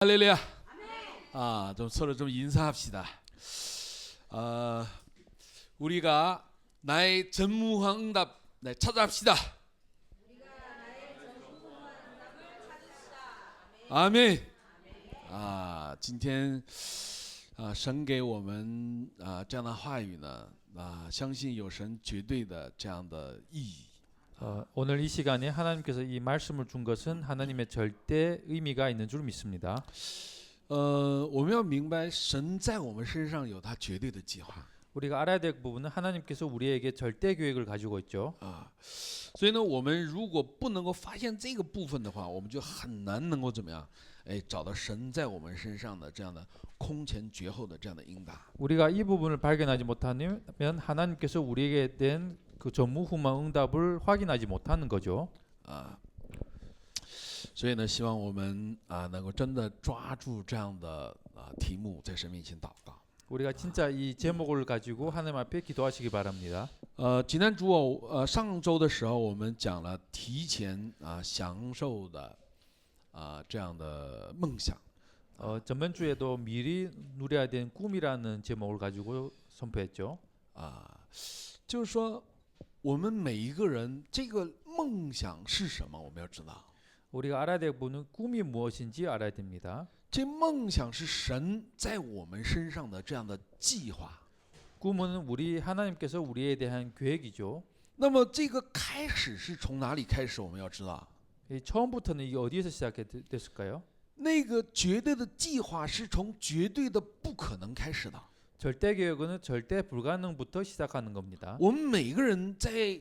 할렐루야. 좀 서로 좀 인사합시다. 우리가 나의 전무한 응답 찾아합시다. 아멘. 今天神给我们这样的话语呢，相信有神绝对的这样的意义。 오늘 이 시간에 하나님께서 이 말씀을 준 것은 하나님의 절대 의미가 있는 줄 믿습니다. 我们要明白神在我们身上有他绝对的计划。 우리가 알아야 될 부분은 하나님께서 우리에게 절대 계획을 가지고 있죠. 所以呢，我们如果不能够发现这个部分的话，我们就很难能够怎么样，找到神在我们身上的这样的空前绝后的这样的应答。 우리가 이 부분을 발견하지 못하면 하나님께서 우리에게 된 그 전무후무한 응답을 확인하지 못하는 거죠. 所以呢，希望我们能够真的抓住这样的题目，在神面前祷告。 우리가 진짜 이 제목을 가지고 하나님 앞에 기도하시기 바랍니다. 上周的时候我们讲了提前享受的这样的梦想。 전번 주에도 미리 누려야 되는 꿈이라는 제목을 가지고 선포했죠. 就是说我们每一个人这个梦想是什么，我们要知道。 우리가 알아야 될 부분은 꿈이 무엇인지 알아야 됩니다. 这梦想是神在我们身上的这样的计划。 꿈은 하나님께서 우리에 대한 계획이죠. 那么这个开始是从哪里开始，我们要知道。 처음부터는 이게 어디에서 시작됐을까요? 那个绝对的计划是从绝对的不可能开始的。 절대 계획은 절대 불가능부터 시작하는 겁니다. 我们每个人在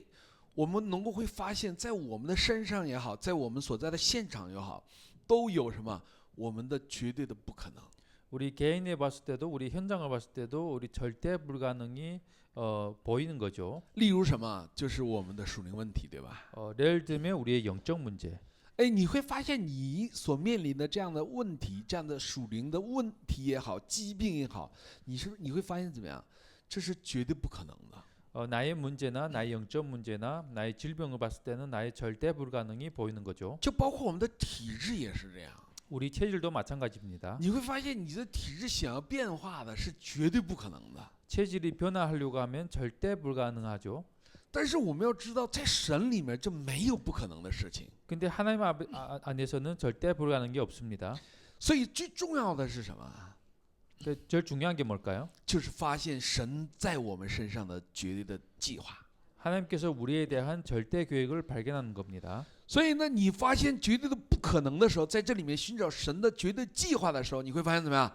我们能够会发现，在我们的身上也好，在我们所在的现场也好，都有什么我们的绝对的不可能。 우리 개인에 봤을 때도 우리 현장을 봤을 때도 우리 절대 불가능이 보이는 거죠. 例如什么，就是我们的属灵问题，对吧？ 예를 들면 우리의 영적 문제. 你会发现你所面临的这样的问题，这样的属灵的问题也好，疾病也好，你会发现怎么样？这是绝对不可能的。 나의 문제나 나의 영적 문제나 나의 질병을 봤을 때는 나의 절대 불가능이 보이는 거죠. 就包括我们的体质也是这样。 우리 체질도 마찬가지입니다. 你会发现你的体质想要变化的是绝对不可能的。 체질이 변화하려고 하면 절대 불가능하죠. 但是我们要知道，在神里面这没有不可能的事情。 근데 하나님 안에서는 절대 불가능한 게 없습니다. 所以最重要的是什么？ 제일 중요한 게 뭘까요? 就是发现神在我们身上的绝对的计划。 하나님께서 우리에 대한 절대 계획을 발견하는 겁니다. 所以呢，你发现绝对的不可能的时候，在这里面寻找神的绝对计划的时候，你会发现怎么样？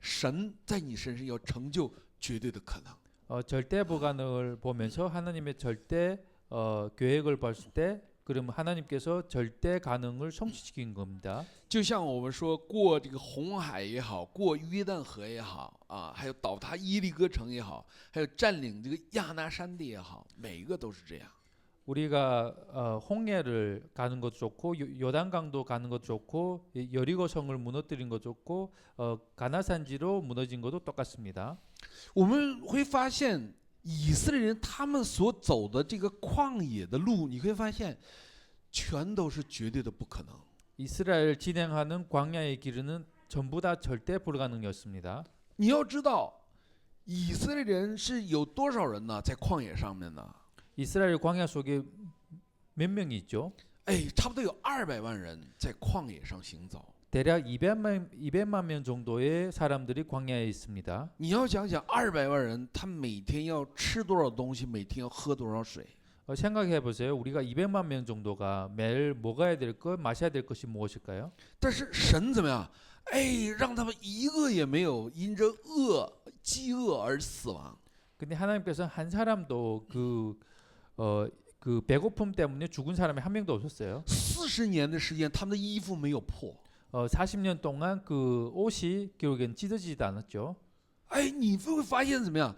神在你身上要成就绝对的可能。 절대 불가능을 보면서 하나님의 절대 계획을 봤을 때 그러면 하나님께서 절대 가능을 성취시킨 겁니다. 就像我们说过这个红海也好，过约旦河也好还有倒塌耶利哥城也好，还有占领这个亚拿山地也好，每一个都是这样。 우리가 홍해를 가는 것도 좋고 요단강도 가는 것도 좋고 여리고 성을 무너뜨린 것도 좋고 가나산지로 무너진 것도 똑같습니다. 我们会发现以色列人他们所走的这个旷野的路，你会发现全都是绝对的不可能。 이스라엘 진행하는 광야의 길은 전부 다 절대 불가능이었습니다. 你要知道，以色列人是有多少人呢？在旷野上面呢？ 이스라엘 광야 속에 몇 명이 있죠? 差不多有200万人在旷野上行走。 대략 200만 명 정도의 사람들이 광야에 있습니다. 你要想想200万人，他每天要吃多少东西，每天要喝多少水。 생각해 보세요. 우리가 200만 명 정도가 매일 먹어야 될 것, 마셔야 될 것이 무엇일까요? 但是神怎么样？让他们一个也没有因着饥饿而死亡。 근데 하나님께서 한 사람도 그 배고픔 때문에 죽은 사람이 한 명도 없었어요. 40年的时间，他们的衣服没有破。 40년 동안 그 옷이 결국엔 찢어지지도 않았죠. 你会发现怎么样？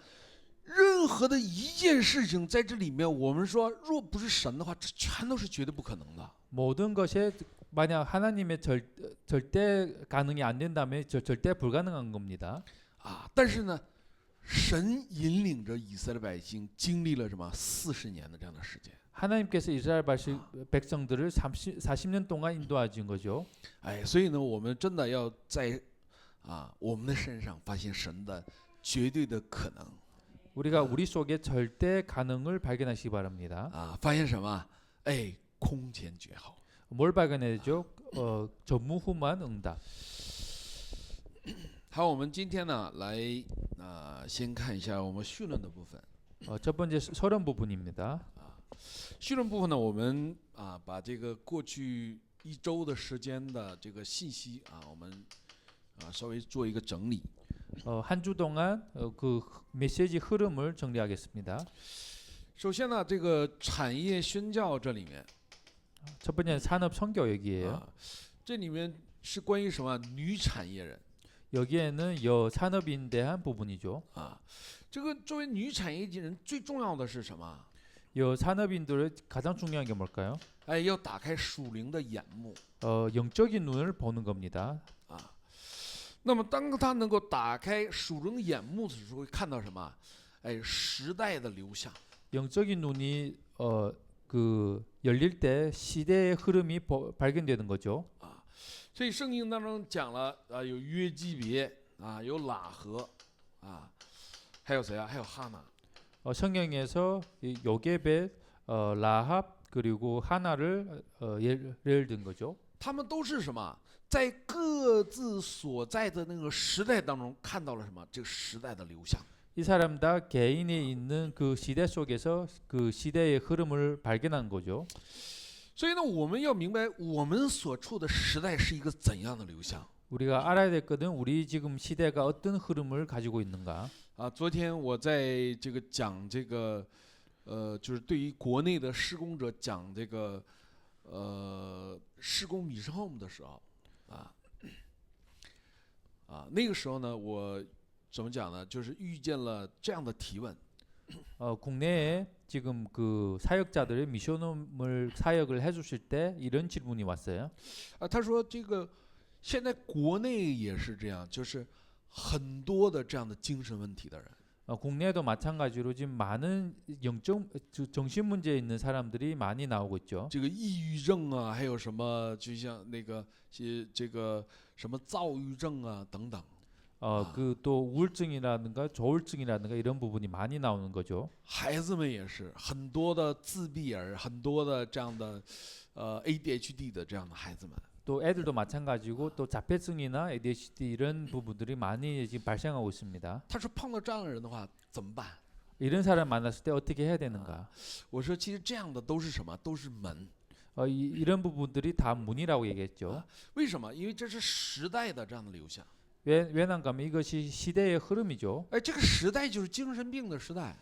任何的一件事情在这里面，我们说若不是神的话，这全都是绝对不可能的。 모든 것에 만약 하나님의 절대 가능이 안 된다면 절대 불가능한 겁니다. 但是呢，神引领着以色列百姓经历了什么40年的这样的时间。 하나님께서 이스라엘 백성들을 40년 동안 인도하신 거죠. 哎，所以呢，我们真的要在我们的身上发现神的绝对的可能 우리가 우리 속에 절대 가능을 발견하시기 바랍니다. 发现什么？哎，空前绝后。 뭘 발견해야죠? 전무후무한 응답. 好，我们今天呢来先看一下我们绪论的部分。 첫 번째 서론 부분입니다. 绪论部分呢，我们把这个过去一周的时间的这个信息我们稍微做一个整理。 한 주 동안 그 메시지 흐름을 정리하겠습니다. 首先呢，这个产业宣教这里面， 첫 번째는 산업 선교 얘기예요. 这里面是关于什么？女产业人 여기에는 여산업인 대한 부분이죠. 这个作为女产业人最重要的是什么？ 여산업인들의 가장 중요한 게 뭘까요? 哎，要打开属灵的眼目。 영적인 눈을 보는 겁니다. 那么，当他能够打开属灵眼目的时候，会看到什么？哎，时代的流向。 영적인 눈이 그 열릴 때 시대의 흐름이 발견되는 거죠. 所以圣经当中讲了有约基别有喇合还有谁还有哈拿。 성경에서 요게벳, 라합 그리고 하나를 예를 든 거죠. 他们都是什么？在各自所在的那个时代当中看到了什么？这个时代的流向。 이 사람 다 개인이 있는 그 시대 속에서 그 시대의 흐름을 발견한 거죠. 所以呢，我们要明白我们所处的时代是一个怎样的流向。 우리가 알아야 될 것은 우리 지금 시대가 어떤 흐름을 가지고 있는가. 昨天我在这个讲这个就是对于国内的施工者讲这个施工米生 home 的时候那个时候呢，我怎么讲呢？就是遇见了这样的提问。 국내에 지금 그 사역자들의 미션홈을 사역을 해주실 때 이런 질문이 왔어요. 他说这个现在国内也是这样，就是很多的这样的精神问题的人。 국내에도 마찬가지로 지금 많은 영적 정신 문제 있는 사람들이 많이 나오고 있죠. 这个抑郁症还有什么，就像那个这个什么躁郁症等等。 그 또 우울증이라든가 조울증이라든가 이런 부분이 많이 나오는 거죠. 孩子们也是很多的自闭儿，很多的这样的ADHD 的这样的孩子们。 또 애들도 마찬가지고 또 자폐증이나 ADHD 이런 부분들이 많이 지금 발생하고 있습니다. 他说碰到这样的人的话怎么办？ 이런 사람 만났을 때 어떻게 해야 되는가? 我说其实这样的都是什么？都是门。 이런 부분들이 다 문이라고 얘기했죠. 为什么？因为这是时代的这样的流向。 왜냐하면 이것이 시대의 흐름이죠. 哎，这个时代就是精神病的时代。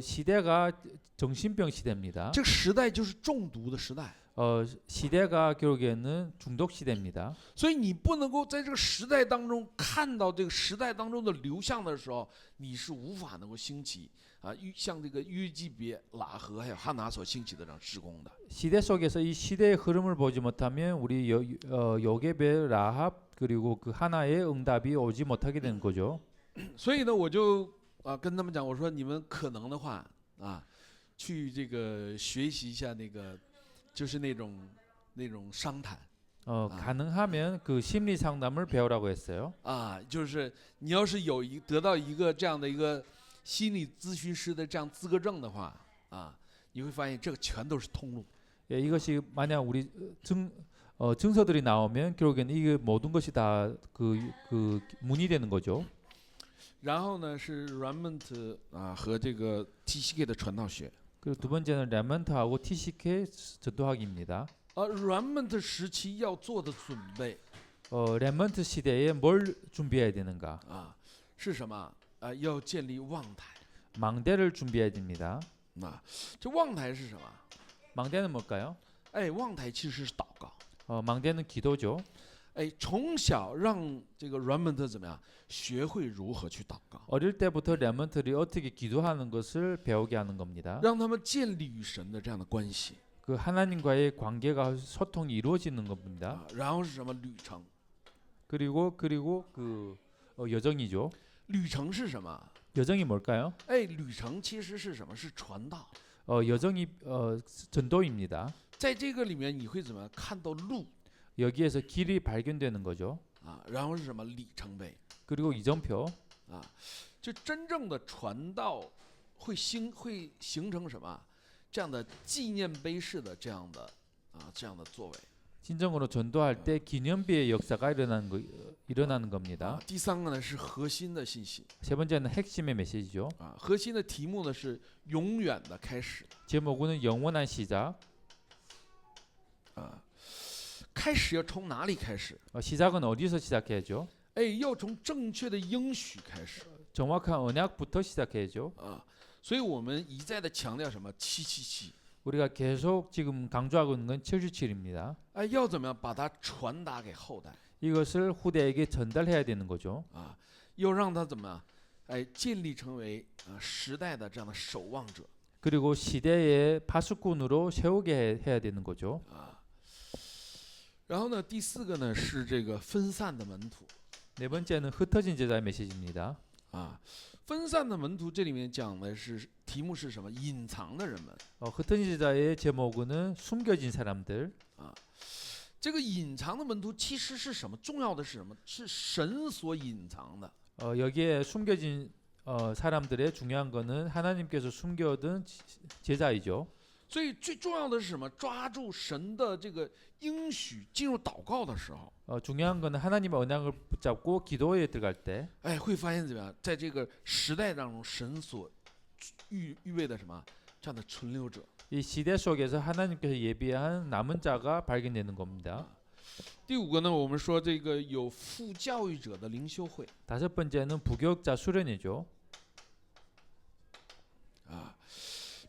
시대가 정신병 시대입니다. 这个时代就是中毒的时代。 시대가 결국에는 중독 시대입니다. 所以你不能够在这个时代当中看到这个时代当中的流向的时候，你是无法能够兴起像这个约基别、喇合还有哈拿所兴起的这样施工的。 시대 속에서 이 시대의 흐름을 보지 못하면 우리 요게벳, 라합 그리고 그 하나의 응답이 오지 못하게 되는 거죠. 所以呢，我就跟他们讲，我说你们可能的话去这个学习一下那个，就是那种商谈。 가능하면 그 심리 상담을 배우라고 했어요. 就是你要是得到一个这样的一个心理咨询师的这样资格证的话你会发现这个全都是通路。 이것이 만약 우리 증서들이 나오면 결국에는 이게 모든 것이 다 그 문이 되는 거죠. 然后呢是 Remnant 和这个 TCK 的传道学。 그리고 두 번째는 레먼트하고 TCK 전도학입니다. Remnant 时期要做的准备 레먼트 시대에 뭘 준비해야 되는가? 是什么要建立望台。 망대를 준비해야 됩니다. 这望台是什么？ 망대는 뭘까요? 望台其实是祷告。 망대는 기도죠. 从小让这个 Remnant 怎么样学会如何去祷告， 어릴 때부터 레먼트들이 어떻게 기도하는 것을 배우게 하는 겁니다. 让他们建立与神的这样的关系。 그 하나님과의 관계가 소통이 이루어지는 겁니다. 然后是什么旅程？ 그리고 그 여정이죠. 旅程是什么？ 여정이 뭘까요? 旅程其实是什么？是传道。 여정이 전도입니다. 在这个里面你会怎么样看到路 여기에서 길이 발견되는 거죠. 啊，然后是什么里程碑 그리고 이정표 啊，就真正的传道会形成什么这样的纪念碑式的这样的作为 진정으로 전도할 때 기념비의 역사가 일어나는 겁니다. 啊。第三个呢是核心的信息 세 번째는 핵심의 메시지죠. 啊，核心的题目呢是永远的开始 제목은 영원한 시작. 啊，开始要从哪里开始？ 시작은 어디서 시작해야죠? 哎，要从正确的应许开始 정확한 언약부터 시작해야죠. 啊。所以我们一再的强调什么777， 우리가 계속 지금 강조하고 있는 건 777입니다. 哎，要怎么样把它传达给后代 이것을 후대에게 전달해야 되는 거죠. 啊？要让他怎么样？哎，建立成为时代的这样的守望者 그리고 시대의 파수꾼으로 세우게 해야 되는 거죠. 啊。然后呢，第四个呢是这个分散的门徒 네 번째는 흩어진 제자의 메시지입니다. 啊。分散的门徒这里面讲的是题目是什么？隐藏的人们 흩어진 제자의 제목은 숨겨진 사람들. 啊。这个隐藏的门徒其实是什么？重要的是什么？是神所隐藏的。 여기에 숨겨진 사람들의 중요한 거는 하나님께서 숨겨둔 제자이죠. 所以最重要的是什么？抓住神的这个应许，进入祷告的时候， 중요한 거는 하나님의 언약을 붙잡고 기도에 들어갈 때 哎，会发现怎么样？在这个时代当中，神所预备的什么这样的存留者。 이 시대 속에서 하나님께서 예비한 남은 자가 발견되는 겁니다. 第五个呢，我们说这个有副教育者的灵修会 다섯 번째는 부교육자 수련회죠. 啊，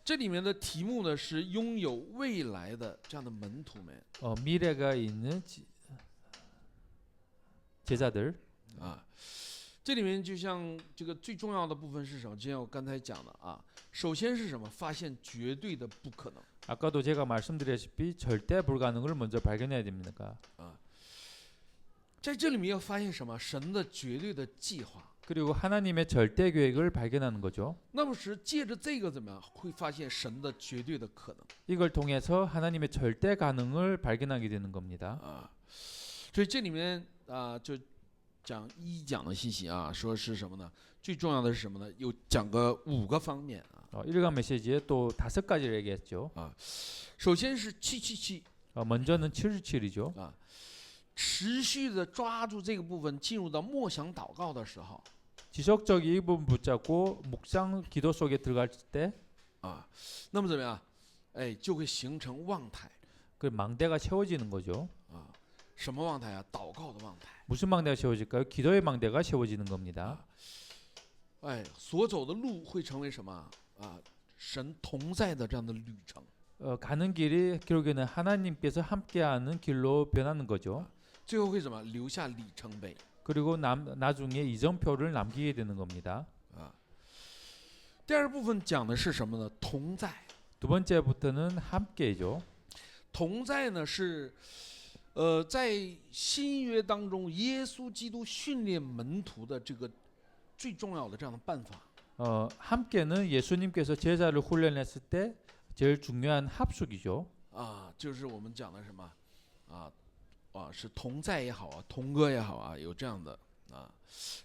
这里面的题目呢是拥有未来的这样的门徒们 미래가 있는 제자들. 啊。这里面就像这个最重要的部分是什么？就像我刚才讲的啊，首先是什么？发现绝对的不可能 아까도 제가 말씀드렸다시피 절대 불가능을 먼저 발견해야 됩니다. 啊，在这里面要发现什么？神的绝对的计划。 그리고 하나님의 절대 계획을 발견하는 거죠. 那么是借着这个怎么样？会发现神的绝对的可能 이걸 통해서 하나님의 절대 가능을 발견하게 되는 겁니다. 啊。所以这里面啊，就讲讲的信息啊，说是什么呢？最重要的是什么呢？有讲个5个方面啊。 일간 메시지에 또 5가지를 얘기했죠. 首先是777 먼저는 777이죠. 啊，持续的抓住这个部分，进入到默想祷告的时候 지속적인 이 부분 붙잡고 묵상 기도 속에 들어갈 때 啊，那么怎么样？哎，就会形成望台 그 망대가 세워지는 거죠. 啊。什么望台啊？祷告的望台。 무슨 망대가 세워질까요? 기도의 망대가 세워지는 겁니다. 哎，所走的路会成为什么啊？神同在的这样的旅程。 가는 길이 결국에는 하나님께서 함께하는 길로 변하는 거죠. 最后会什么？留下里程碑 그리고 나중에 이정표를 남기게 되는 겁니다. 啊。第二部分讲的是什么呢？同在。 두 번째부터는 함께죠. 同在呢是，在新约当中，耶稣基督训练门徒的这个最重要的这样的办法。 함께는 예수님께서 제자를 훈련했을 때 제일 중요한 합숙이죠. 啊，就是我们讲的什么是同在也好啊，同歌也好啊，有这样的啊。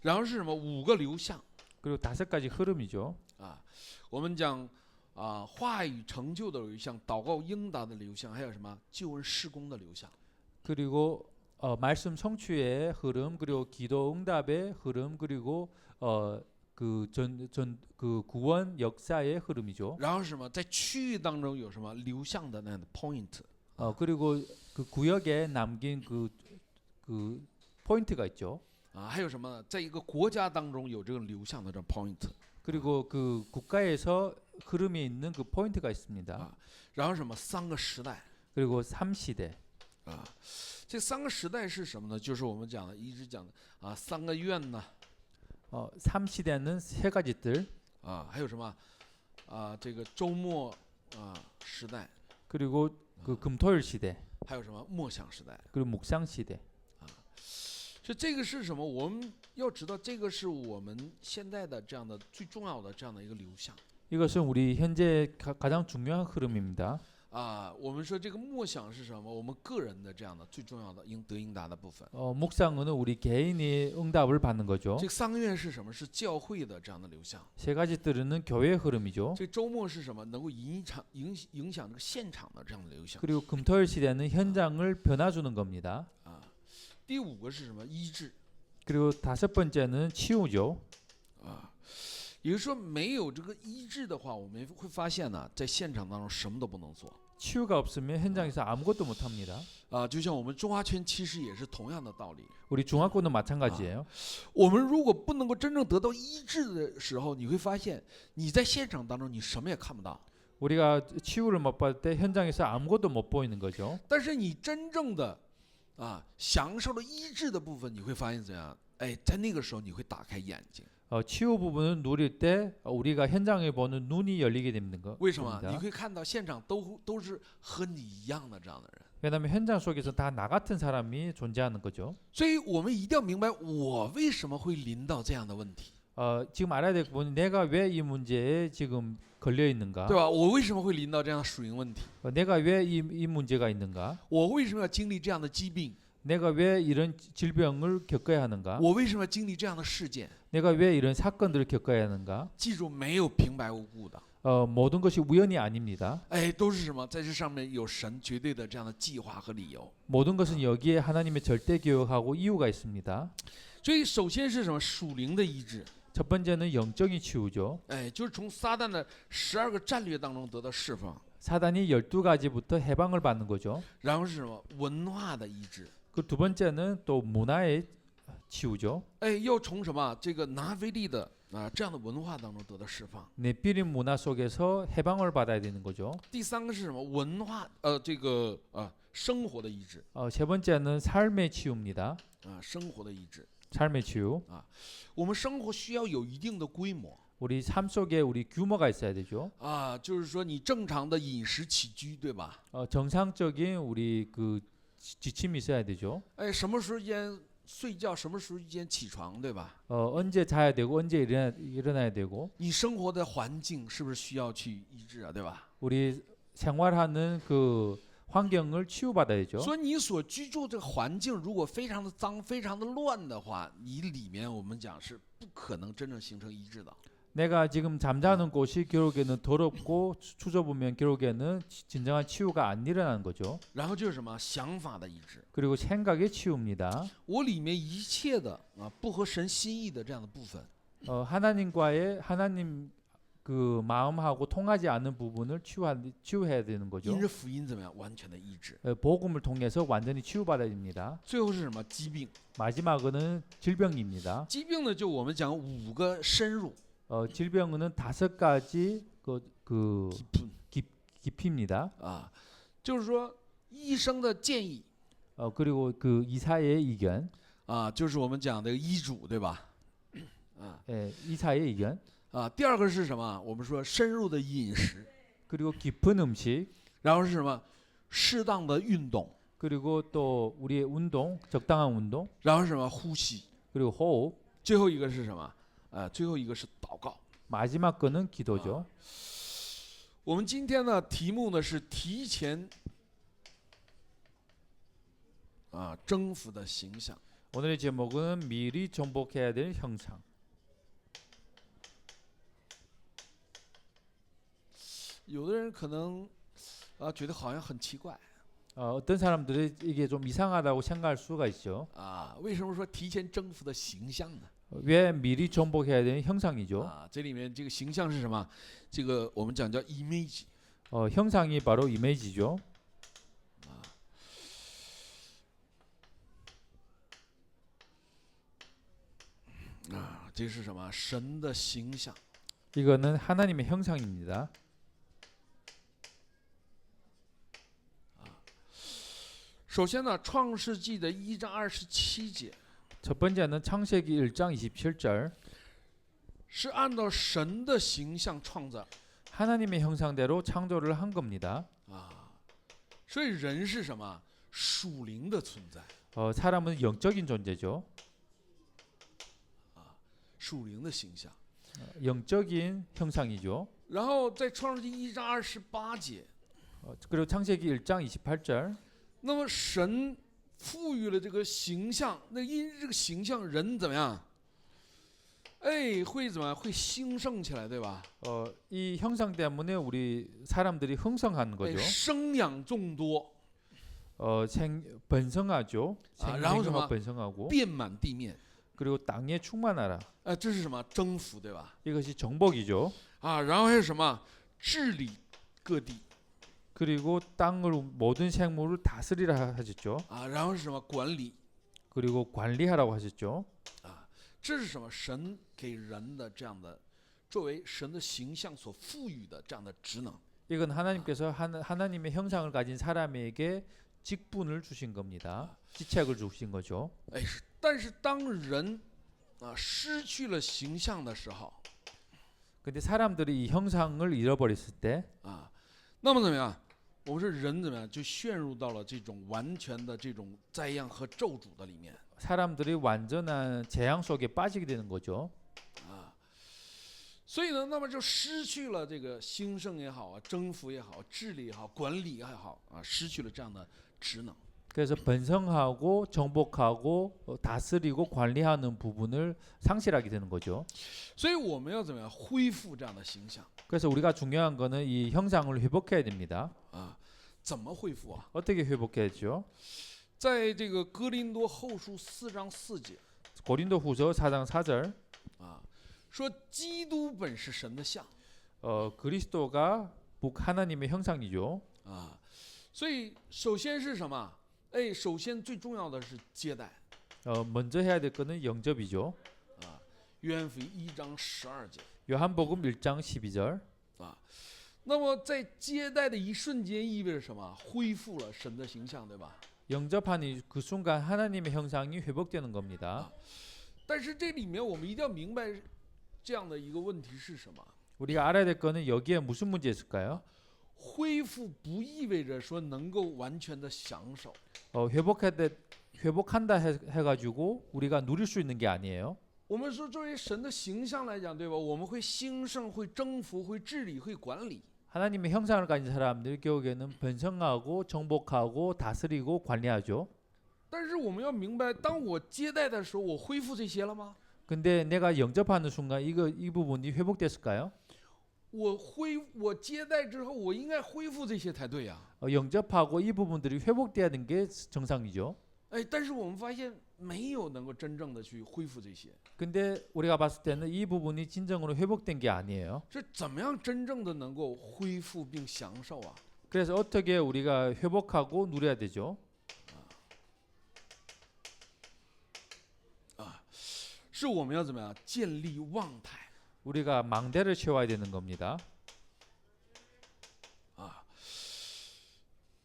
然后是什么？5个流向 그리고 5가지 흐름이죠. 啊。我们讲话语成就的流向，祷告应答的流向，还有什么救恩事工的流向。 그리고 말씀 성취의 흐름, 그리고 기도 응답의 흐름, 그리고 그 구원 역사의 흐름이죠. 然后是什么？在区域当中有什么流向的那样的 point 그리고 그 구역에 남긴 그 포인트가 있죠. 啊，还有什么呢？在一个国家当中有这个流向的这 point 그리고 그 국가에서 흐름이 있는 그 포인트가 있습니다. 啊。然后什么3个时代 그리고 3시대. 啊。这3个时代是什么呢？就是我们讲的一直讲的3个愿呢 3시대는 3가지 뜰. 啊，还有什么这个周末时代， 그리고 그 금토일 시대. 还有什么默想时代。 그리고 묵상 시대. 所以这个是什么？我们要知道，这个是我们现在的这样的最重要的这样的一个流向。 이것은 우리 현재 가장 중요한 흐름입니다. 啊，我们说这个默想是什么？我们个人的这样的最重要的应答的部分。 묵상은 우리 개인이 응답을 받는 거죠. 这个桑愿是什么？是教会的这样的流向。 세 가지 들은 교회의 흐름이죠. 这周末是什么？能够影响这个现场的这样的流向。 그리고 금토일 시대는 현장을 변화주는 겁니다. 啊，第五个是什么？医治。 그리고 다섯 번째는 치유죠. 啊，也就是说，没有这个医治的话，我们会发现呢，在现场当中什么都不能做。 치유가 없으면 현장에서 아무것도 못 합니다. 啊，就像我们中华圈其实也是同样的道理。 우리 중화권도 마찬가지예요. 我们如果不能够真正得到医治的时候，你会发现你在现场当中你什么也看不到。 우리가 치유를 못 받을 때 현장에서 아무것도 못 보이는 거죠. 但是你真正的享受了医治的部分，你会发现怎样？哎，在那个时候你会打开眼睛。 치유 부분을 누릴 때 우리가 현장에 보는 눈이 열리게 되는 为什么？ 겁니다. 你会看到现场都是和你一样的这样的人。 왜냐하면 현장 속에서 다 나 같은 사람이 존재하는 거죠. 所以我们一定要明白，我为什么会临到这样的问题， 지금 알아야 될 부분은 내가 왜 이 문제에 지금 걸려 있는가? 对吧？我为什么会临到这样的属灵问题？ 내가 왜 이 문제가 있는가? 我为什么要经历这样的疾病？ 내가 왜 이런 질병을 겪어야 하는가? 我为什么要经历这样的事件？ 내가 왜 이런 사건들을 겪어야 하는가? 记住，没有平白无故的， 모든 것이 우연이 아닙니다. 哎，都是什么？在这上面有神绝对的这样的计划和理由。 모든 것은 여기에 하나님의 절대 계획하고 이유가 있습니다. 所以，首先是什么？属灵的医治， 첫 번째는 영적인 치유죠. 哎，就是从撒旦的12个战略当中得到释放。 사단이 12가지부터 해방을 받는 거죠. 然后是什么？文化的医治， 그 두 번째는 또 문화의 치유죠. 哎，要从什么？这个拿非利的这样的文化当中得到释放。 네피림 문화 속에서 해방을 받아야 되는 거죠. 第三个是什么？文化生活的医治 세 번째는 삶의 치유입니다. 生活的医治。 삶의 치유. 我们生活需要有一定的规模 우리 삶 속에 우리 규모가 있어야 되죠. 就是说你正常的饮食起居，对吧？ 정상적인 우리 그 지침이 있어야 되죠. 哎，什么时间睡觉，什么时间起床，对吧？ 언제 자야 되고 언제 일어나야 되고 你生活的环境是不是需要去医治啊，对吧？ 우리 생활하는 그 환경을 치유받아야죠. 所以你所居住这个环境如果非常的脏、非常的乱的话，你里面我们讲是不可能真正形成医治的。 내가 지금 잠자는 곳이 결국에는 더럽고 추져보면 결국에는 진정한 치유가 안 일어나는 거죠. 然后就是什么想法的医治， 그리고 생각의 치유입니다. 我里面一切的不合神心意的这样的部分， 하나님 그 마음하고 통하지 않는 부분을 치유해야 되는 因 거죠. 着福音怎么样完全的医治。 복음을 통해서 완전히 치유받아야 됩니다. 最后是什么疾病？ 마지막은 질병입니다. 疾病呢，就我们讲5个深入 질병은 5가지 그 깊이입니다. 就是说医生的建议 그리고 그 이사의 의견, 就是我们讲的医嘱，对吧？ 이사의 의견, 第二个是什么？我们说深入的饮食， 그리고 깊은 음식, 然后是什么？适当的运动， 그리고 또 우리의 운동, 적당한 운동, 然后是什么？呼吸， 그리고 호흡, 最后一个是什么？最后一个是祷告。 마지막 거는 기도죠. 我们今天的题目呢是提前征服的形象。 오늘의 제목은 미리 정복해야 될 형상. 有的人可能觉得好像很奇怪 어떤 사람들이 이게 좀 이상하다고 생각할 수가 있죠. 为什么说提前征服的形象呢？ 왜 미리 정복해야 되는 형상이죠. 这里面这个形象是什么？这个我们讲叫 image。 형상이 바로 이미지죠. 这是什么？神的形象。 이거는 하나님의 형상입니다. 首先呢，创世纪的1章27节 첫 번째는 창세기 1장 27절. 是按照神的形象创造。 하나님의 형상대로 창조를 한 겁니다. 所以人是什么？属灵的存在。 사람은 영적인 존재죠. 属灵的形象。 영적인 형상이죠. 然后在创世纪1章28节， 그리고 창세기 1장 28절 那么神赋予了这个形象，那因这个形象人怎么样？哎，会怎么样？会兴盛起来，对吧？ 이 형상 때문에 우리 사람들이 흥성하는 哎， 거죠. 生养众多， 번성하죠. 라고 생명화 좀 번성하고 遍满地面。 그리고 땅에 충만하라. 这是什么？征服，对吧？ 이것이 정복이죠. 然后还有什么？治理各地。 그리고 땅을 모든 생물을 다스리라 하셨죠. 然后是什么？管理。 그리고 관리하라고 하셨죠. 这是什么？神给人的这样的，作为神的形象所赋予的这样的职能。 이건 하나님께서 하나님의 형상을 가진 사람에게 직분을 주신 겁니다. 지책을 주신 거죠. 但是当人失去了形象的时候， 근데 사람들이 이 형상을 잃어버렸을 때 那么怎么样？我们说人怎么样？就陷入到了这种完全的这种灾殃和咒诅的里面。 사람들이 완전한 재앙 속에 빠지게 되는 거죠. 所以呢，那么就失去了这个兴盛也好征服也好、治理也好、管理也好失去了这样的职能。 그래서 번성하고 정복하고 다스리고 관리하는 부분을 상실하게 되는 거죠. 所以我们要怎么样恢复这样的形象？ 그래서 우리가 중요한 거는 이 형상을 회복해야 됩니다. 怎么恢复啊？ 어떻게 회복해야죠? 在这个哥林多后书4章4节， 고린도후서 4장 4절 说基督本是神的像。 그리스도가 하나님의 형상이죠. 所以首先是什么？首先最重要的是接待。 먼저 해야 될 거는 영접이죠. 约翰福音1章12节。 요한복음 1장 12절 那么在接待的一瞬间意味着什么？恢复了神的形象，对吧？ 영접하는 그 순간 하나님의 형상이 회복되는 겁니다. 但是这里面我们一定要明白这样的一个问题是什么？ 우리가 알아야 될 거는 여기에 무슨 문제 있을까요? 恢复不意味着说能够完全的享受。 회복한다 해가지고 우리가 누릴 수 있는 게 아니에요. 我们说作为神的形象来讲，对吧？我们会兴盛，会征服，会治理，会管理。 하나님의 형상을 가진 사람들 결국에는 번성하고 정복하고 다스리고 관리하죠. 但是我们要明白，当我接待的时候，我恢复这些了吗？ 근데 내가 영접하는 순간 이 부분이 회복됐을까요? 我接待之后，我应该恢复这些才对呀。 영접하고 이 부분들이 회복돼야 되는 게 정상이죠. 但是我们发现没有能够真正的去恢复这些。 근데 우리가 봤을 때는 이 부분이 진정으로 회복된 게 아니에요. 这怎么样真正的能够恢复并享受啊？ 그래서 어떻게 우리가 회복하고 누려야 되죠? 是我们要怎么样建立望台？ 우리가 망대를 채워야 되는 겁니다.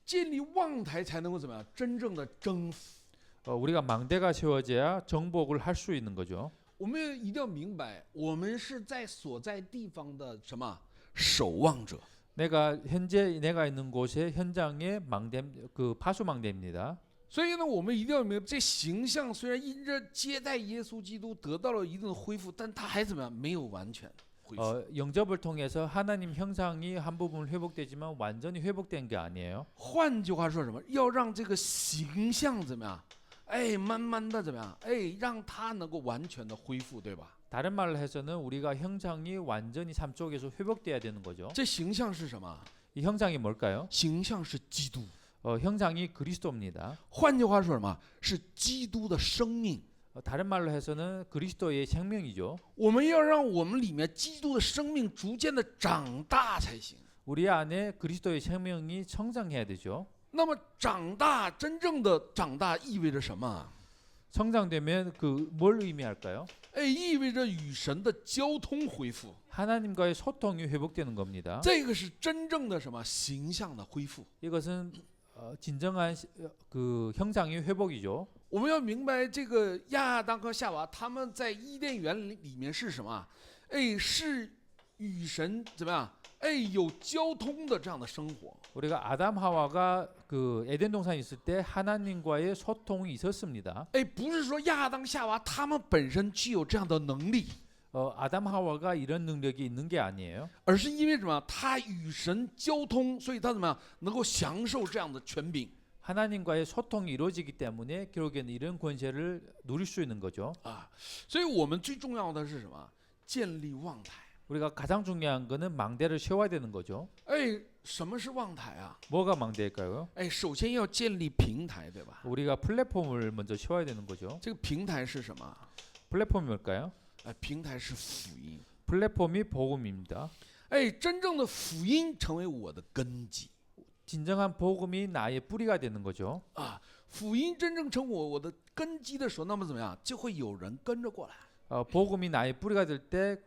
建立望台才能够怎么样真正的征服？ 우리가 망대가 세워져야 정복을 할 수 있는 거죠. 我们一定要明白，我们是在所在地方的什么守望者。 현재 내가 있는 곳의 현장의 망대 그 파수망대입니다. 所以呢，我们一定要明白，这形象虽然因着接待耶稣基督得到了一定的恢复，但它还怎么样？没有完全恢复。 영접을 통해서 하나님 형상이 한 부분 회복되지만 완전히 회복된 게 아니에요. 换句话说什么？要让这个形象怎么样？慢慢的怎么样？让它能够完全的恢复，对吧？ 다른 말로 해서는 우리가 형상이 완전히 삶 속에서 회복돼야 되는 거죠. 这形象是什么？ 이 형상이 뭘까요? 形象是基督。 형상이 그리스도입니다. 换句话说什么？是基督的生命。 다른 말로 해서는 그리스도의 생명이죠. 我们要让我们里面基督的生命逐渐的长大才行。 우리 안에 그리스도의 생명이 성장해야 되죠. 那么长大，真正的长大意味着什么？ 성장되면 뭘 의미할까요? 意味着与神的交通恢复。 하나님과의 소통이 회복되는 겁니다. 这个是真正的什么形象的恢复？ 이것은 진정한 그 형상의 회복이죠. 我们要明白，这个亚当和夏娃他们在伊甸园里面是什么？是与神怎么样？有交通的这样的生活。 우리가 아담 하와가 그 에덴 동산에 있을 때 하나님과의 소통이 있었습니다. 不是说亚当夏娃他们本身具有这样的能力。 아담 하와가 이런 능력이 있는 게 아니에요. 而是因为什么？他与神交通，所以他怎么样能够享受这样的权柄 하나님과의 소통이 이루어지기 때문에 결국에는 이런 권세를 누릴 수 있는 거죠. 啊？所以我们最重要的是什么？建立望台。 우리가 가장 중요한 거는 망대를 세워야 되는 거죠. 哎，什么是望台啊？ 뭐가 망대일까요? 哎，首先要建立平台，对吧？ 우리가 플랫폼을 먼저 세워야 되는 거죠. 这个平台是什么？ 플랫폼이 뭘까요? 哎，平台是福音。 플랫폼이 복음입니다. 哎，真正的福音成为我的根基 진정한 복음이 나의 뿌리가 되는 거죠. 啊！福音真正成我的根基的时候，那么怎么样？就会有人跟着过来。 복음이 나의 뿌리가 될 때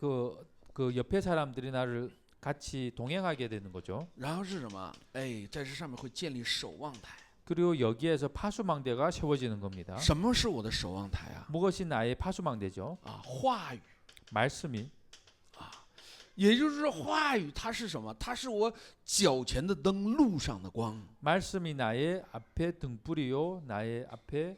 그 옆에 사람들이 나를 같이 동행하게 되는 거죠. 然后是什么？哎，在这上面会建立守望台。 그리고 여기에서 파수망대가 세워지는 겁니다. 什么是我的守望台啊？ 무엇이 나의 파수망대죠? 啊，话语。 말씀이. 也就是说，话语它是什么？它是我脚前的灯，路上的光。 말씀이 나의 앞에 등불이요, 나의 앞에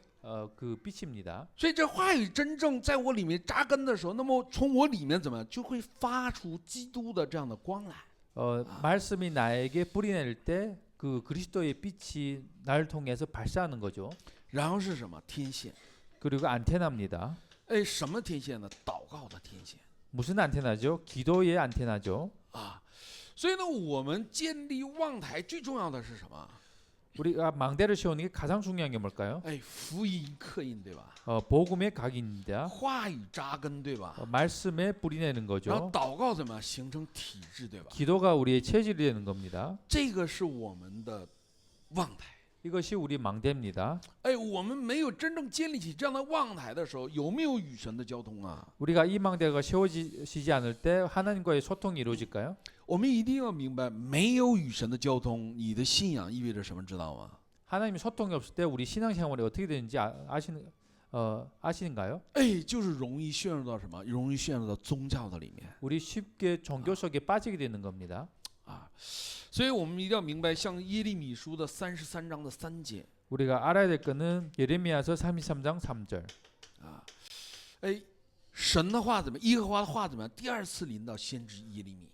그 빛입니다. 所以这话语真正在我里面扎根的时候，那么从我里面怎么样，就会发出基督的这样的光来。 말씀이 나에게 뿌리낼 때 그 그리스도의 빛이 나를 통해서 발사하는 거죠. 然后是什么？天线。 그리고 안테나입니다. 哎，什么天线呢？祷告的天线 무슨 안테나죠? 기도의 안테나죠. 啊。所以呢，我们建立望台最重要的是什么？ 우리가 망대를 세우는 게 가장 중요한 게 뭘까요? 哎，福音刻印，对吧？ 복음의 각입니다. 话语扎根，对吧？ 말씀에 뿌리 내는 然后 거죠. 祷告怎么样形成体制，对吧？ 기도가 우리의 체질이 되는 겁니다. 这个是我们的望台。 이것이 우리 망대입니다. 哎，我们没有真正建立起这样的望台的时候，有没有与神的交通啊？ 우리가 이 망대가 세워지지 않을 때 하나님과의 소통이 이루어질까요? 我们一定要明白，没有与神的交通，你的信仰意味着什么？知道吗？ 하나님이 소통이 없을 때 우리 신앙생활이 어떻게 되는지 아시는가요? 哎，就是容易陷入到什么？容易陷入到宗教的里面 우리 쉽게 종교 속에 빠지게 되는 겁니다. 啊。所以我们一定要明白，像耶利米书的33章的3节 우리가 알아야 될 거는 예레미야서 33장 3절. 啊，哎，神的话怎么？耶和华的话怎么样？第二次临到先知耶利米。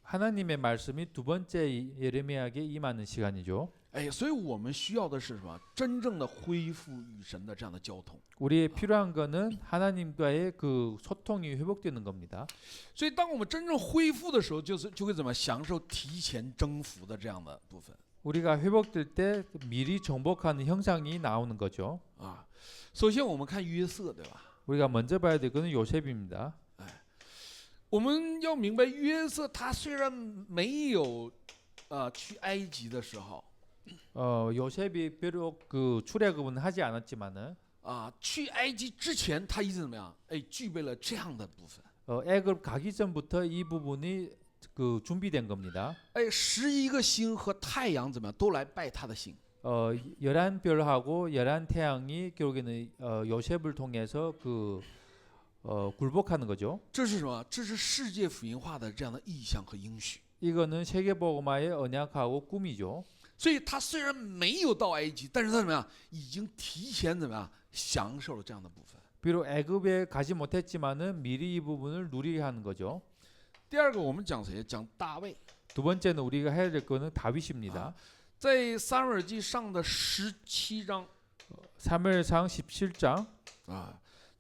하나님의 말씀이 두 번째 예레미야에게 임하는 시간이죠. 哎，所以我们需要的是什么？真正的恢复与神的这样的交通。 우리의 필요한 거는 하나님과의 그 소통이 회복되는 겁니다. 所以，当我们真正恢复的时候，就会怎么享受提前征服的这样的部分 우리가 회복될 때 미리 정복하는 형상이 나오는 거죠. 啊。首先，我们看约瑟，对吧？ 우리가 먼저 봐야 될 거는 요셉입니다. 我们要明白，约瑟他虽然没有去埃及的时候 요셉이 비록 그 출애굽은 하지 않았지만은 去埃及之前，他一直怎么样？哎，具备了这样的部分。 애굽 가기 전부터 이 부분이 그 준비된 겁니다. 哎，11个星和太阳怎么样，都来拜他的星。 열한 별하고 열한 태양이 결국에는 요셉을 통해서 굴복하는 거죠. 这是什么？这是世界福音化的这样的意象和应许。 이거는 세계복음화의 언약하고 꿈이죠. 所以他虽然没有到埃及，但是他怎么样？已经提前怎么样享受了这样的部分。 비록 애굽에 가지 못했지만은 미리 이 부분을 누리게 하는 거죠. 第二个，我们讲谁？讲大卫。 두 번째는 우리가 해야 될 거는 다윗입니다. 在撒母耳记上的17章 사무엘상 17장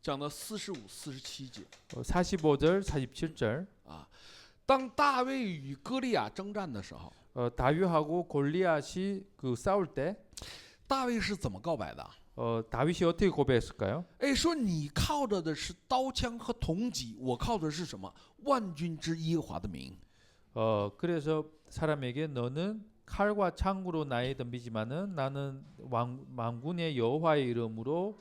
讲的45、47节 45절 47절 当大卫与歌利亚征战的时候， 다윗하고 골리앗이 그 싸울 때 大卫是怎么告白的？ 다윗이 어떻게 고백했을까요? 哎，说你靠着的是刀枪和铜戟，我靠的是什么？万军之耶和华的名。 그래서 사람에게 너는 칼과 창으로 나에 덤비지만은 나는 왕군의 여호와의 이름으로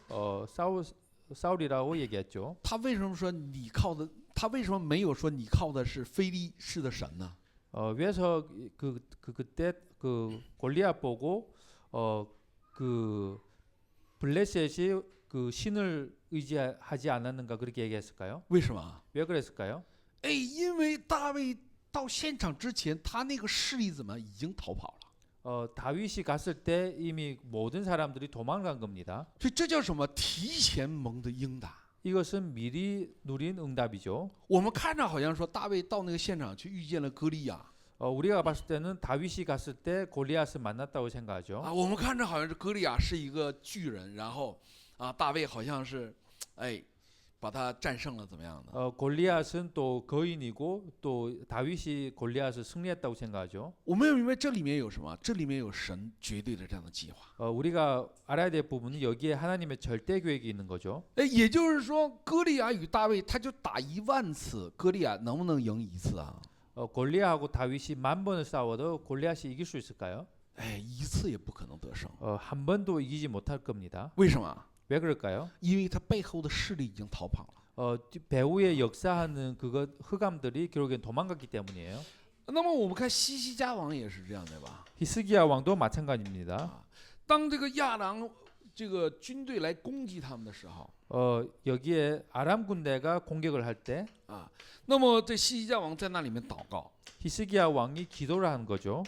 싸우리라고 얘기했죠. 他为什么说你靠的？他为什么没有说你靠的是非利士的神呢？ 왜서 그때 그 골리앗 보고 그 블레셋이 그 신을 의지하지 않았는가 그렇게 얘기했을까요? 为什么？ 왜 그랬을까요? 哎，因为大卫到现场之前，他那个势力怎么已经逃跑了？ 다윗이 갔을 때 이미 모든 사람들이 도망간 겁니다. 所以这叫什么？提前蒙的应打。 이것은 미리 누린 응답이죠. 我们看着好像说大卫到那个现场去遇见了歌利亚 우리가 봤을 때는 다윗이 갔을 때 골리앗을 만났다고 생각하죠. 啊，我们看着好像是歌利亚是一个巨人，然后啊，大卫好像是哎把他战胜了，怎么样的？ 골리앗은 또 거인이고 또 다윗이 골리앗을 승리했다고 생각하죠. 我们要明白这里面有什么？这里面有神绝对的这样的计划。 우리가 알아야 될 부분은 여기에 하나님의 절대 계획이 있는 거죠. 哎，也就是说，歌利亚与大卫，他就打10000次，歌利亚能不能赢一次啊？ 골리앗하고 다윗이 10,000번을 싸워도 골리앗이 이길 수 있을까요? 哎，一次也不可能得胜。 한 번도 이기지 못할 겁니다. 为什么？ 왜 그럴까요? 因为他背后的势力已经逃跑了。 배후에 역사하는 그것 흑암들이 결국엔 도망갔기 때문이에요. 那么我们看西西家王也是这样的吧？ 히스기야 왕도 마찬가지입니다. 啊，当这个亚兰这个军队来攻击他们的时候， 여기에 아람 군대가 공격을 할 때 啊，那么这西西家王在那里面祷告， 히스기야 왕이 기도를 하는 거죠.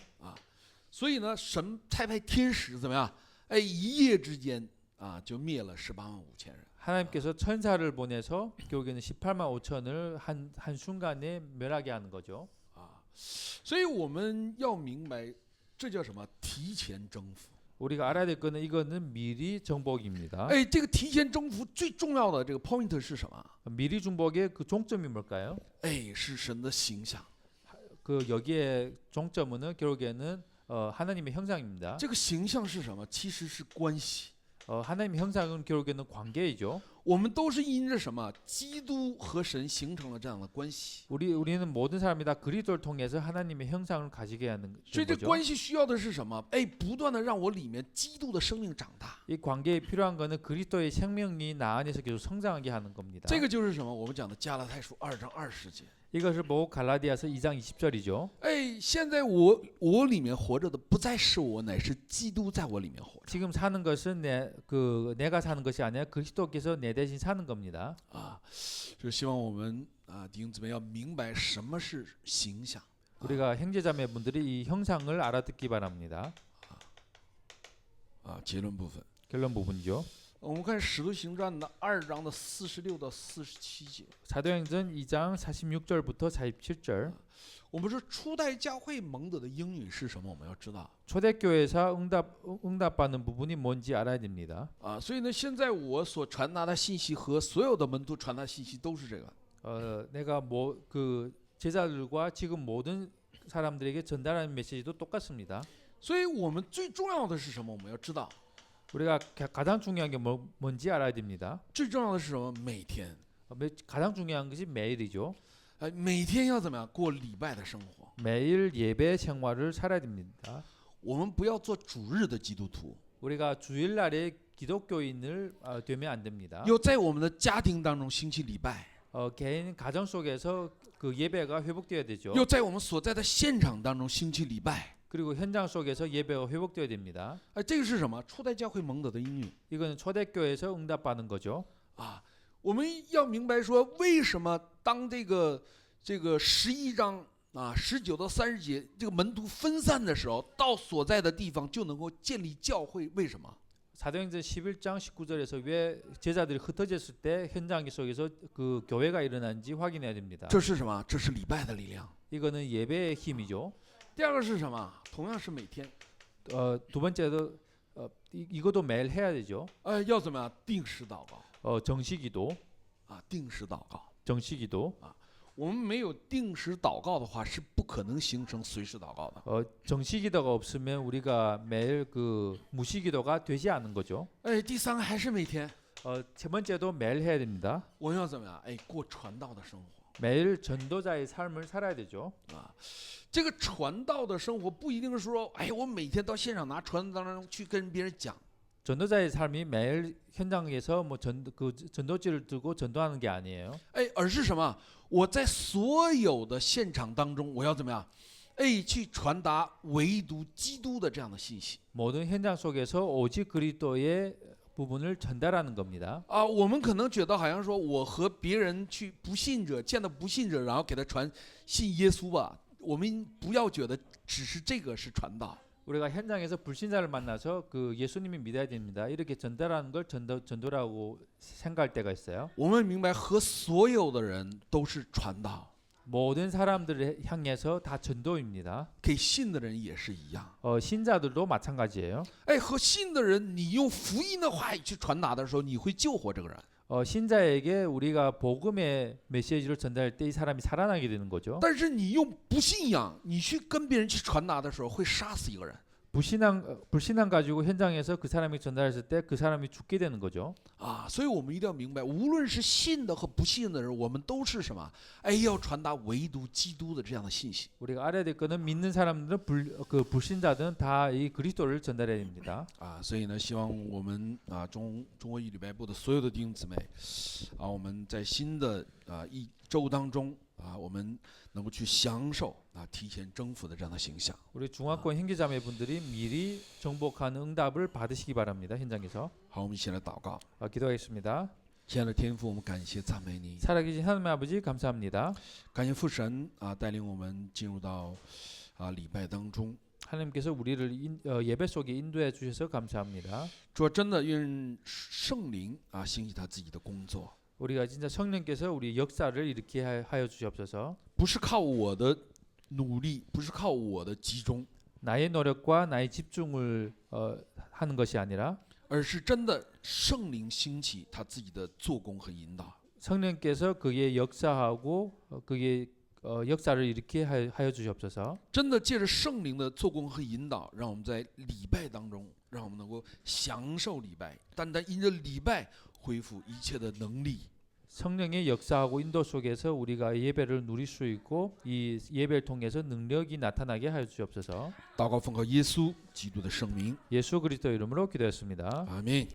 所以呢，神差派天使怎么样？哎，一夜之间啊，就灭了185000人。 하나님께서 천사를 보내서 결국에는 185,000을 한 순간에 멸하게 하는 거죠. 啊，所以我们要明白，这叫什么？提前征服。 우리가 알아야 될 거는 이거는 미리 정복입니다. 哎，这个提前征服最重要的这个 point 是什么？ 미리 정복의 그 종점이 뭘까요? 哎，是神的形象。 그 여기에 종점은 결국에는 하나님의 형상입니다. 这个形象是什么？其实是关系。 하나님의 형상은 결국에는 관계이죠. 我们都是因着什么？基督和神形成了这样的关系。 우리는 모든 사람이 다 그리스도를 통해서 하나님의 형상을 가지게 하는 所以这 거죠. 关系需要的是什么？哎，不断的让我里面基督的生命长大。 이 관계에 필요한 거는 그리스도의 생명이 나 안에서 계속 성장하게 하는 겁니다. 这个就是什么？我们讲的加拉太书2章20节。 이것을 보고 갈라디아서 2장 20절이죠. 哎，现在我里面活着的不再是我，乃是基督在我里面活着。 지금 사는 것은 내가 사는 것이 아니라 그리스도께서 내 대신 사는 겁니다. 啊，就希望我们啊弟兄姊妹要明白什么是形象。 우리가 형제자매분들이 이 형상을 알아듣기 바랍니다. 啊，结论部分， 결론 부분이죠. 我们看《使徒行传》的2章的46到47节。 사도행전 2장 46절부터 47절. 我们说初代教会蒙得的应允是什么？我们要知道 초대교회에서 응답받는 부분이 뭔지 알아야 됩니다. 啊。所以呢，现在我所传达的信息和所有的门徒传达信息都是这个。 내가 그 제자들과 지금 모든 사람들에게 전달하는 메시지도 똑같습니다. 所以我们最重要的是什么？我们要知道， 우리가 가장 중요한 게 뭔지 알아야 됩니다. 最重要的是什么？每天， 가장 중요한 것이 매일이죠. 哎，每天要怎么样过礼拜的生活？ 매일 예배 생활을 살아야 됩니다. 我们不要做主日的基督徒， 우리가 주일날에 기독교인을 되면 안 됩니다. 要在我们的家庭当中兴起礼拜， 개인 가정 속에서 그 예배가 회복되어야 되죠. 要在我们所在的现场当中兴起礼拜。 그리고 현장 속에서 예배가 회복되어야 됩니다. 哎，这个是什么？初代教会蒙得的应允 이거는 초대교회에서 응답받는 거죠. 啊。我们要明白说，为什么当这个11章啊19到30节，这个门徒分散的时候，到所在的地方就能够建立教会？为什么？ 사도행전 11장 19절에서 왜 제자들이 흩어졌을 때 현장 속에서 그 교회가 일어난지 확인해야 됩니다. 这是什么？这是礼拜的力量。 이거는 예배의 힘이죠. 第二个是什么？同样是每天， 두 번째도 이것도 매일 해야 되죠. 要怎么样？定时祷告 정식기도, 啊，定时祷告。 정식기도. 我们没有定时祷告的话，是不可能形成随时祷告的。 정식기도가 없으면 우리가 매일 그 무식기도가 되지 않는 거죠. 哎，第三个还是每天， 세 번째도 매일 해야 됩니다. 我要怎么样？哎，过传道的生活 매일 전도자의 삶을 살아야 되죠. 啊。这个传道的生活不一定是说，哎，我每天到现场拿传道当中去跟别人讲。 전도자의 삶이 매일 현장에서 뭐 전도지를 들고 전도하는 게 아니에요. 哎，而是什么？我在所有的现场当中，我要怎么样？哎，去传达唯独基督的这样的信息 모든 현장 속에서 오직 그리스도의 부분을 전달하는 겁니다. 啊。我们可能觉得好像说，我和别人去不信者见到不信者，然后给他传信耶稣吧。我们不要觉得只是这个是传道。 우리가 현장에서 불신자를 만나서 그 예수님이 믿어야 됩니다. 이렇게 전달하는 걸 전도라고 생각할 때가 있어요. 我们明白和所有的人都是传道， 모든 사람들을 향해서 다 전도입니다. 给信的人也是一样。 신자들도 마찬가지예요. 哎，和信的人，你用福音的话语去传达的时候，你会救活这个人。 신자에게 우리가 복음의 메시지를 전달할 때 이 사람이 살아나게 되는 거죠. 但是你用不信仰，你去跟别人去传达的时候，会杀死一个人。 불신앙 가지고 현장에서 그 사람이 전달했을 때 그 사람이 죽게 되는 거죠. 啊，所以我们一定要明白，无论是信的和不信的人，我们都是什么？哎，要传达唯独基督的这样的信息。 우리가 알아야 될 거는 믿는 사람들은 불신자들은 다 이 그리스도를 전달해야 됩니다. 啊，所以呢，希望我们啊中国语礼拜部的所有的弟兄姊妹，啊，我们在新的一周当中啊，我们能够去享受啊提前征服的这样的形象。 우리 중화권 형제자매분들이 미리 정복한 응답을 받으시기 바랍니다. 현장에서 好，我们一起来祷告。 기도하겠습니다. 亲爱的天父，我们感谢赞美你， 살아계신 하나님 아버지 감사합니다. 感谢父神啊带领我们进入到礼拜当中。 하나님께서 우리를 예배 속에 인도해 주셔서 감사합니다. 主啊，真的愿圣灵啊兴起他自己的工作， 우리가 진짜 성령께서 우리 역사를 이렇게 하여 주시옵소서. 不是靠我的努力，不是靠我的集中， 나의 노력과 나의 집중을 하는 것이 아니라 而是真的圣灵兴起他自己的做工和引导。 성령께서 그의 역사하고 그의 역사를 이렇게 하여 주시옵소서. 真的借着圣灵的做工和引导，让我们在礼拜当中，让我们能够享受礼拜，单单因着礼拜恢复一切的能力。 성령의 역사하고 인도 속에서 우리가 예배를 누릴 수 있고 이 예배를 통해서 능력이 나타나게 하여 주시옵소서. 祷告奉靠耶稣基督的圣名， 예수 그리스도 이름으로 기도했습니다. 阿门。